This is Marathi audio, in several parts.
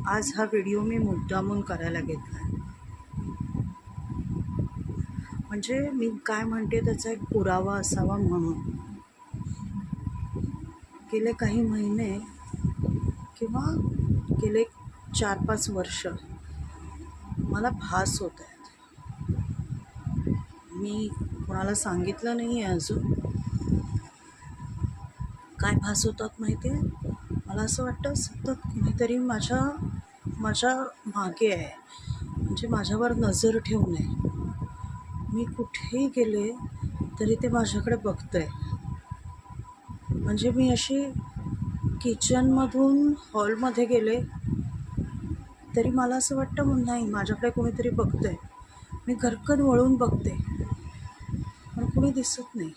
आज हा व्हिडिओ मी मुद्दामून करायला घेतला आहे. म्हणजे मी काय म्हणते त्याचा एक पुरावा असावा म्हणून. गेले काही महिने किंवा गेले 4-5 वर्ष मला भास होत आहेत. मी कोणाला सांगितलं नाही आहे अजून. काय भास होतात माहिती आहे? मला असं वाटतं सतत कोणीतरी माझ्या मागे आहे, म्हणजे माझ्यावर नजर ठेवून आहे. मी कुठेही गेले तरी ते माझ्याकडे बघतं आहे. म्हणजे मी अशी किचनमधून हॉलमध्ये गेले तरी मला असं वाटतं नाही, माझ्याकडे कोणीतरी बघतं आहे. मी घरकन वळून बघते पण कोणी दिसत नाही.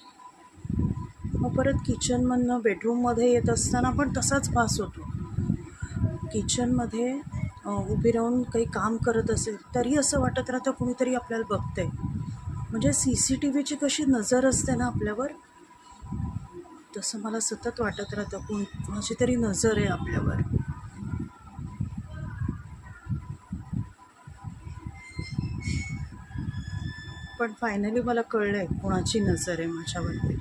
मग परत किचनमधनं बेडरूममध्ये येत असताना पण तसाच भास होतो. किचनमध्ये उभी राहून काही काम करत असेल तरी असं वाटत राहतं कुणीतरी आपल्याला बघतं आहे. म्हणजे CCTVची कशी नजर असते ना आपल्यावर, तसं मला सतत वाटत राहतं कोणाची तरी नजर आहे आपल्यावर. पण फायनली मला कळलं आहे कोणाची नजर आहे माझ्यावरती.